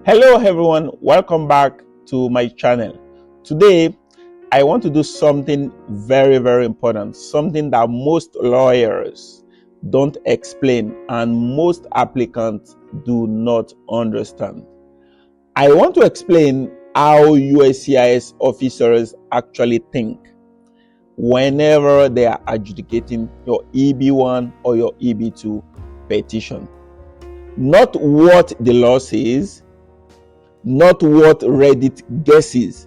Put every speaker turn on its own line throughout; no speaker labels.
Hello everyone, welcome back to my channel. Today I want to do something very important, something that most lawyers don't explain and most applicants do not understand. I want to explain how USCIS officers actually think whenever they are adjudicating your EB1 or your EB2 petition. Not what the law says, not what Reddit guesses,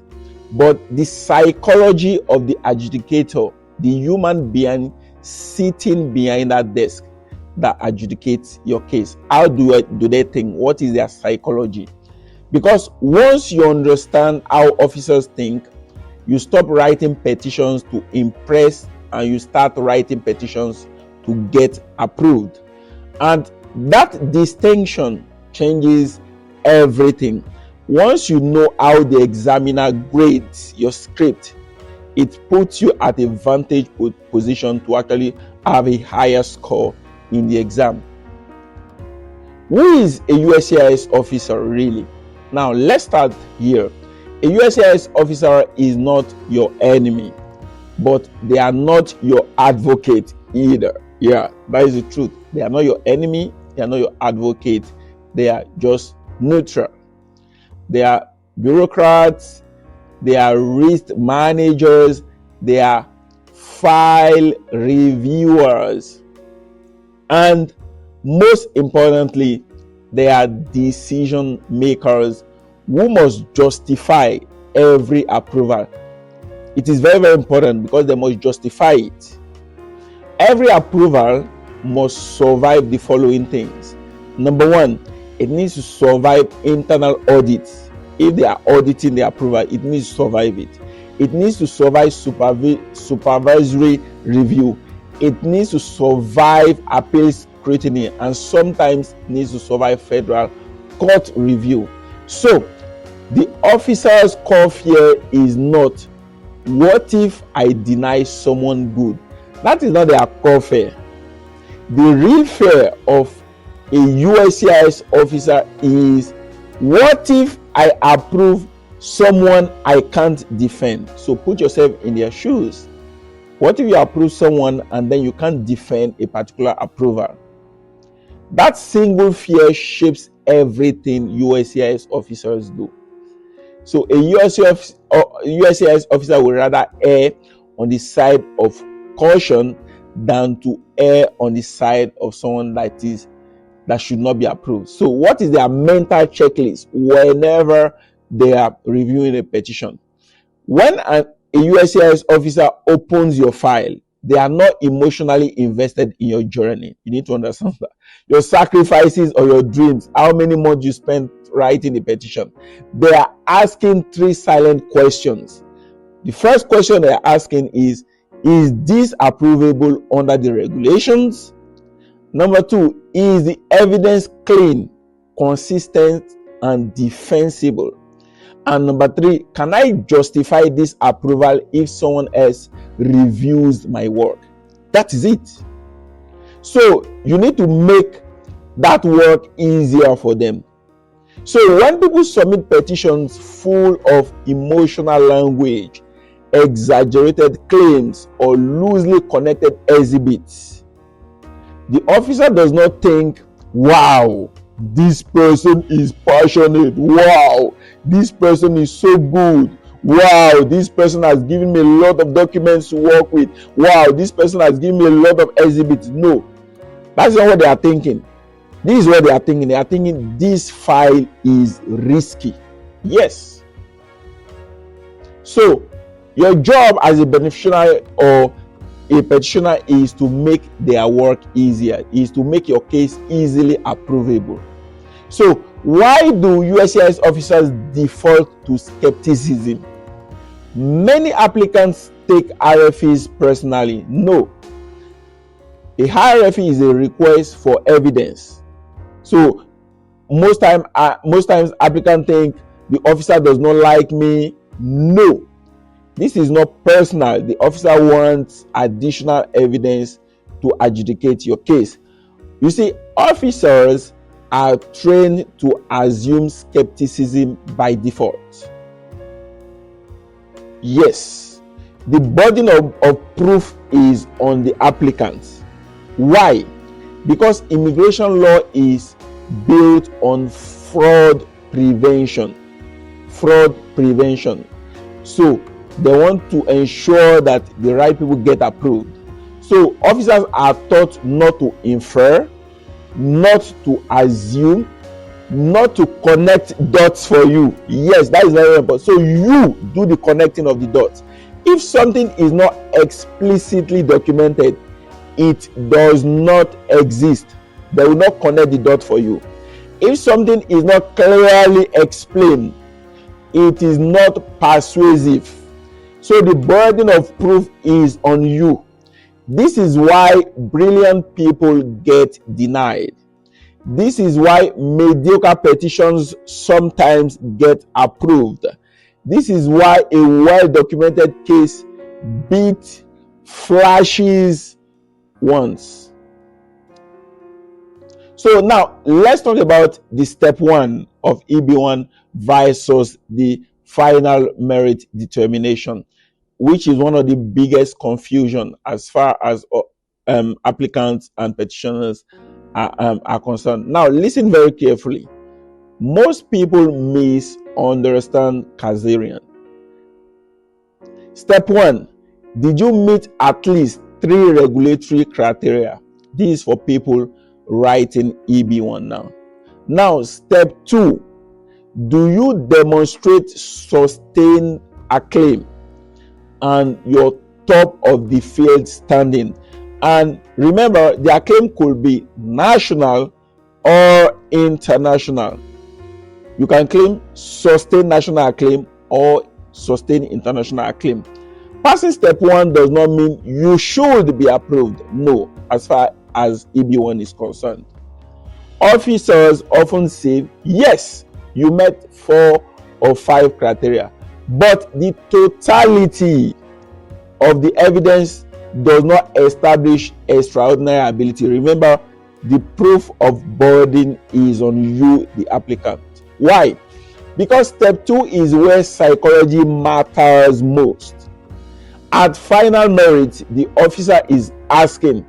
but the psychology of the adjudicator, the human being sitting behind that desk that adjudicates your case. How do they think? What is their psychology? Because once you understand how officers think, you stop writing petitions to impress and you start writing petitions to get approved. And that distinction changes everything. Once you know how the examiner grades your script, it puts you at a vantage position to actually have a higher score in the exam. Who is a USCIS officer really? Now let's start here. A USCIS officer is not your enemy, but they are not your advocate either. Yeah, that is the truth. They are not your enemy, they are not your advocate, they are just neutral. They are bureaucrats, they are risk managers, they are file reviewers, and most importantly, they are decision makers who must justify every approval. It is very important because they must justify it. Every approval must survive the following things. Number one, it needs to survive internal audits. If they are auditing the approval, it needs to survive it. It needs to survive supervisory review. It needs to survive appeal scrutiny, and sometimes needs to survive federal court review. So the officer's core fear is not, what if I deny someone good? That is not their core fear. The real fear of a USCIS officer is, what if I approve someone I can't defend? So put yourself in their shoes. What if you approve someone and then you can't defend a particular approval? That single fear shapes everything USCIS officers do. So a USCIS officer would rather err on the side of caution than to err on the side of someone that should not be approved. So what is their mental checklist whenever they are reviewing a petition? When a USCIS officer opens your file, they are not emotionally invested in your journey. You need to understand that. Your sacrifices or your dreams, how many months you spent writing the petition. They are asking three silent questions. The first question they are asking is this approvable under the regulations? Number two, is the evidence clean, consistent, and defensible? And number three, can I justify this approval if someone else reviews my work? That is it. So you need to make that work easier for them. So when people submit petitions full of emotional language, exaggerated claims, or loosely connected exhibits, the officer does not think, wow, this person is passionate. Wow, this person is so good. Wow, this person has given me a lot of documents to work with. Wow, this person has given me a lot of exhibits. No, that's not what they are thinking. This is what they are thinking. They are thinking this file is risky. Yes. So your job as a beneficiary or a petitioner is to make their work easier, is to make your case easily approvable. So why do USCIS officers default to skepticism? Many applicants take RFEs personally. No. A RFE is a request for evidence. So most times applicants think the officer does not like me. No. This is not personal. The officer wants additional evidence to adjudicate your case. You see, officers are trained to assume skepticism by default. Yes, the burden of proof is on the applicant. Why? Because immigration law is built on fraud prevention. Fraud prevention. So they want to ensure that the right people get approved. So officers are taught not to infer, not to assume, not to connect dots for you. Yes, that is very important. So you do the connecting of the dots. If something is not explicitly documented, it does not exist. They will not connect the dot for you. If something is not clearly explained, it is not persuasive. So the burden of proof is on you. This is why brilliant people get denied. This is why mediocre petitions sometimes get approved. This is why a well-documented case beats flashes once. So now let's talk about the step 1 of EB1 versus the final merit determination, which is one of the biggest confusion as far as applicants and petitioners are concerned. Now listen very carefully. Most people misunderstand Kazarian. Step 1, did you meet at least 3 regulatory criteria? This is for people writing EB1 now. Now step 2, do you demonstrate sustained acclaim and your top of the field standing? And remember, the acclaim could be national or international. You can claim sustained national acclaim or sustained international acclaim. Passing step 1 does not mean you should be approved. No, as far as EB1 is concerned. Officers often say, yes, you met 4 or 5 criteria, but the totality of the evidence does not establish extraordinary ability. Remember, the proof of burden is on you, the applicant. Why? Because step 2 is where psychology matters most. At final merit, the officer is asking,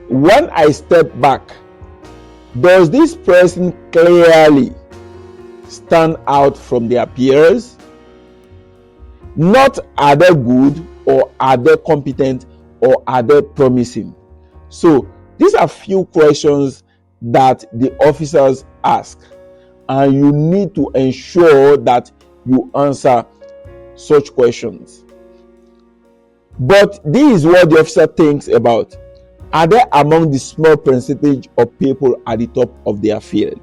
when I step back, does this person clearly stand out from their peers? Not are they good, or are they competent, or are they promising? So these are few questions that the officers ask, and you need to ensure that you answer such questions. But this is what the officer thinks about. Are they among the small percentage of people at the top of their field?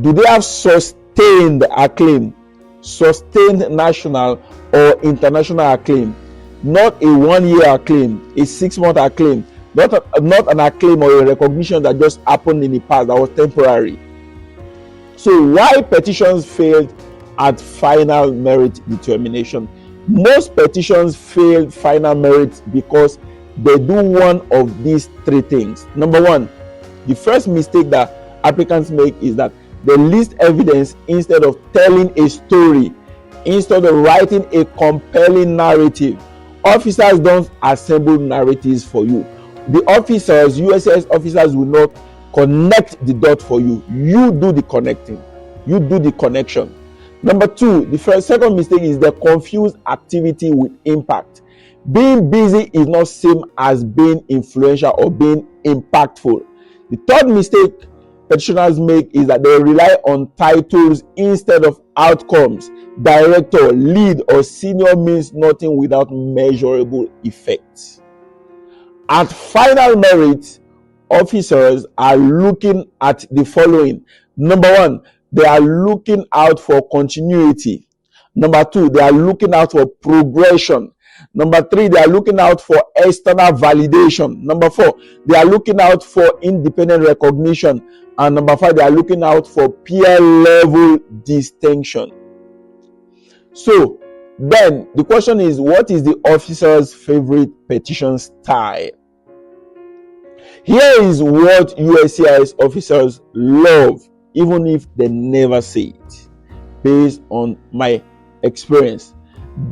Do they have sustained acclaim, sustained national or international acclaim? Not a 1-year acclaim, a 6-month acclaim, not an acclaim or a recognition that just happened in the past that was temporary. So why petitions failed at final merit determination? Most petitions failed final merit because they do one of these 3 things. Number 1, the first mistake that applicants make is that they list evidence instead of telling a story, instead of writing a compelling narrative. Officers don't assemble narratives for you. The officers, USCIS officers, will not connect the dot for you. You do the connecting. You do the connection. Number 2, the second mistake is they confuse activity with impact. Being busy is not same as being influential or being impactful. The third mistake petitioners make is that they rely on titles instead of outcomes. Director, lead, or senior means nothing without measurable effects. At final merit, officers are looking at the following. Number 1, they are looking out for continuity. Number 2, they are looking out for progression. Number 3, they are looking out for external validation. Number 4, they are looking out for independent recognition. And number 5, they are looking out for peer level distinction. So then the question is, what is the officer's favorite petition style? Here is what USCIS officers love, even if they never say it, based on my experience.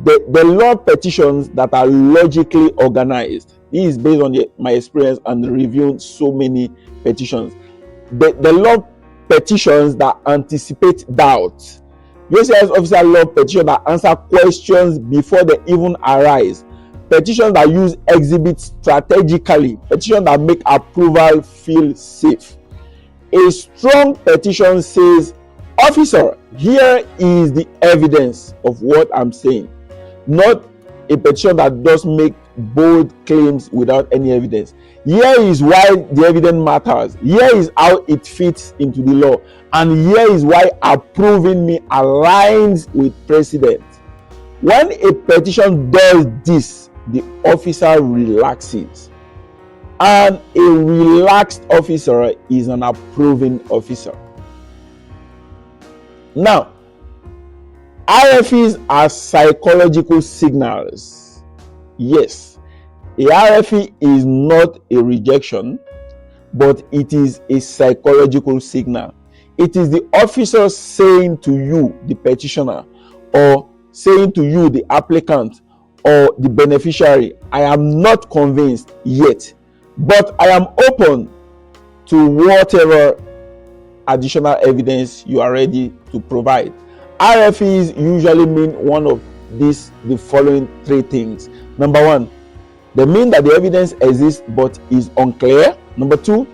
They love petitions that are logically organized. This is based on my experience and reviewing so many petitions. They love petitions that anticipate doubt. USCIS officers love petitions that answer questions before they even arise. Petitions that use exhibits strategically. Petitions that make approval feel safe. A strong petition says, officer, here is the evidence of what I'm saying. Not a petition that does make bold claims without any evidence. Here is why the evidence matters. Here is how it fits into the law. And here is why approving me aligns with precedent. When a petition does this, the officer relaxes. And a relaxed officer is an approving officer. Now, RFEs are psychological signals. Yes, a RFE is not a rejection, but it is a psychological signal. It is the officer saying to you, the petitioner, or saying to you, the applicant, or the beneficiary, I am not convinced yet, but I am open to whatever additional evidence you are ready to provide. RFEs usually mean one of the following three things. Number one, they mean that the evidence exists but is unclear. Number two,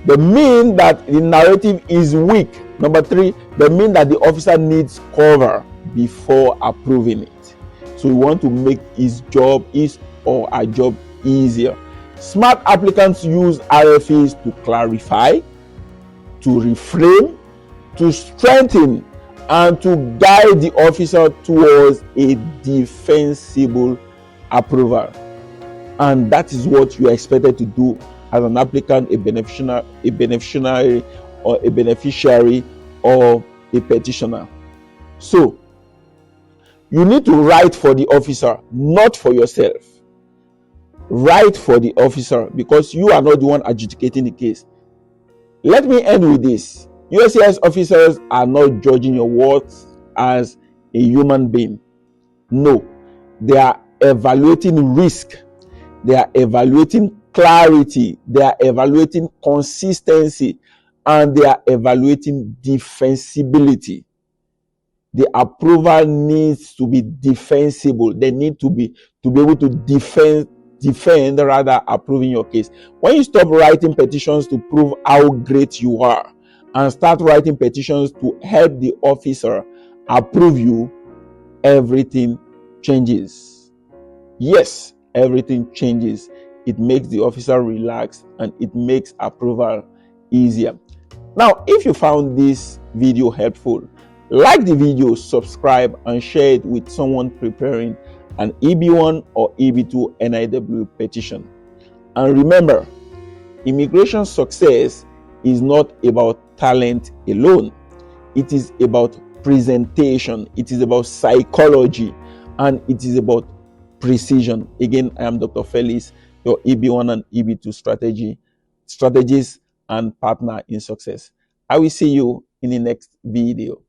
they mean that the narrative is weak. Number three, they mean that the officer needs cover before approving it. So we want to make his or her job easier. Smart applicants use RFEs to clarify, to reframe, to strengthen, and to guide the officer towards a defensible approval. And that is what you are expected to do as an applicant, a beneficiary, or a petitioner. So, you need to write for the officer, not for yourself. Write for the officer because you are not the one adjudicating the case. Let me end with this. USCIS officers are not judging your worth as a human being. No, they are evaluating risk. They are evaluating clarity. They are evaluating consistency. And they are evaluating defensibility. The approval needs to be defensible. They need to be able to defend rather approving your case. When you stop writing petitions to prove how great you are and start writing petitions to help the officer approve you, everything changes. Yes, everything changes. It makes the officer relax and it makes approval easier. Now, if you found this video helpful, like the video, subscribe, and share it with someone preparing an EB1 or EB2 NIW petition. And remember, immigration success is not about talent alone. It is about presentation, it is about psychology, and it is about precision. Again, I am Dr. Felix, your EB1 and EB2 strategist and partner in success. I will see you in the next video.